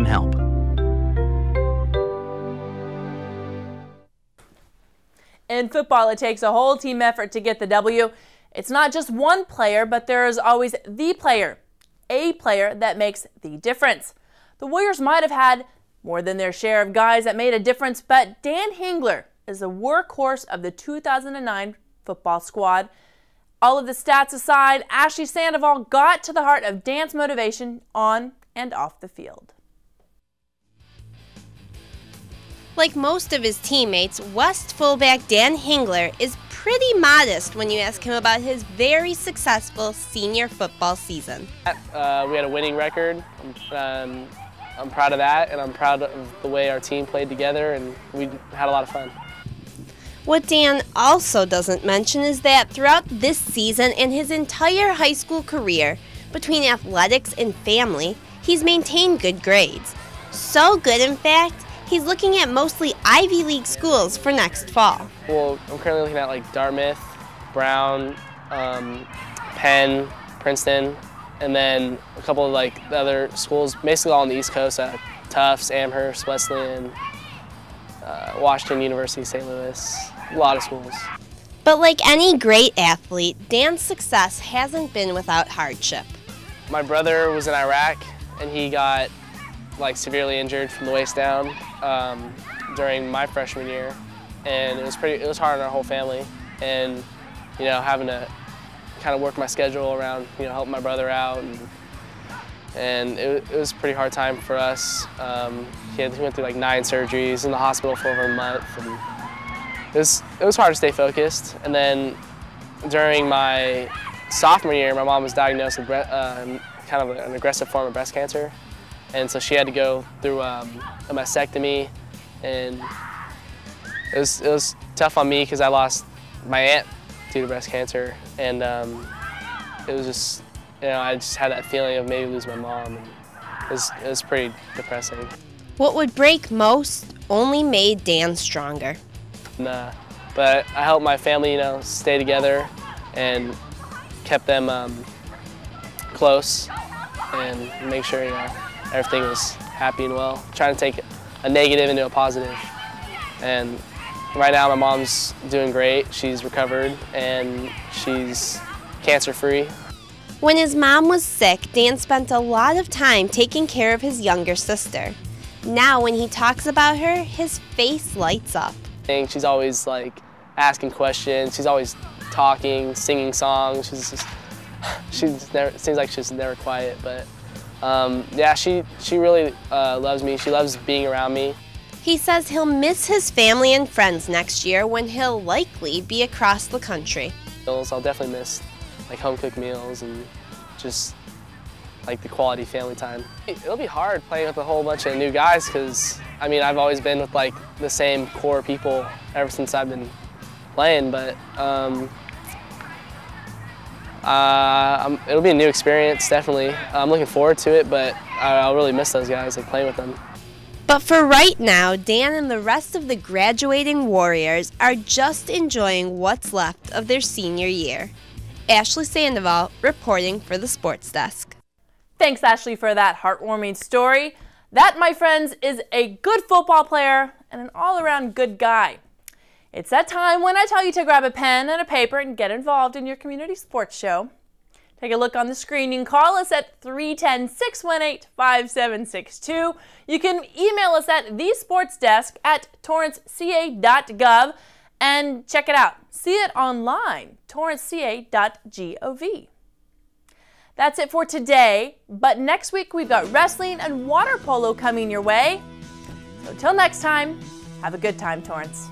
can help. In football, it takes a whole team effort to get the W. It's not just one player, but there is always the player, a player that makes the difference. The Warriors might have had more than their share of guys that made a difference, but Dan Hingler is the workhorse of the 2009 football squad. All of the stats aside, Ashley Sandoval got to the heart of Dan's motivation on and off the field. Like most of his teammates, West fullback Dan Hingler is pretty modest when you ask him about his very successful senior football season. We had a winning record. I'm proud of that, and I'm proud of the way our team played together, and we had a lot of fun. What Dan also doesn't mention is that throughout this season and his entire high school career, between athletics and family, he's maintained good grades. So good, in fact, he's looking at mostly Ivy League schools for next fall. Well, I'm currently looking at like Dartmouth, Brown, Penn, Princeton, and then a couple of like the other schools, basically all on the East Coast, Tufts, Amherst, Wesleyan, Washington University, St. Louis, a lot of schools. But like any great athlete, Dan's success hasn't been without hardship. My brother was in Iraq, and he got like severely injured from the waist down during my freshman year, and it was hard on our whole family, and you know, having to kind of work my schedule around, you know, helping my brother out, and it was a pretty hard time for us. He went through like 9 surgeries, in the hospital for over a month, and it was hard to stay focused. And then during my sophomore year, my mom was diagnosed with kind of an aggressive form of breast cancer, and so she had to go through a mastectomy, and it was tough on me because I lost my aunt due to breast cancer, and it was just, you know, I just had that feeling of maybe losing my mom, and it was pretty depressing. What would break most only made Dan stronger. But I helped my family, you know, stay together and kept them close and make sure, you know, everything was happy and well. Trying to take a negative into a positive. And right now my mom's doing great. She's recovered and she's cancer-free. When his mom was sick, Dan spent a lot of time taking care of his younger sister. Now when he talks about her, his face lights up. She's always like asking questions. She's always talking, singing songs. Seems like she's never quiet, but yeah, she really loves me. She loves being around me. He says he'll miss his family and friends next year when he'll likely be across the country. I'll definitely miss like home-cooked meals and just like the quality family time. It'll be hard playing with a whole bunch of new guys because, I mean, I've always been with like the same core people ever since I've been playing, but it'll be a new experience, definitely. I'm looking forward to it, but I'll really miss those guys, like playing with them. But for right now, Dan and the rest of the graduating Warriors are just enjoying what's left of their senior year. Ashley Sandoval reporting for the Sports Desk. Thanks, Ashley, for that heartwarming story. That, my friends, is a good football player and an all-around good guy. It's that time when I tell you to grab a pen and a paper and get involved in your community sports show. Take a look on the screen. You can call us at 310-618-5762. You can email us at thesportsdesk@torranceca.gov and check it out. See it online, torranceca.gov. That's it for today, but next week we've got wrestling and water polo coming your way. So till next time, have a good time, Torrance.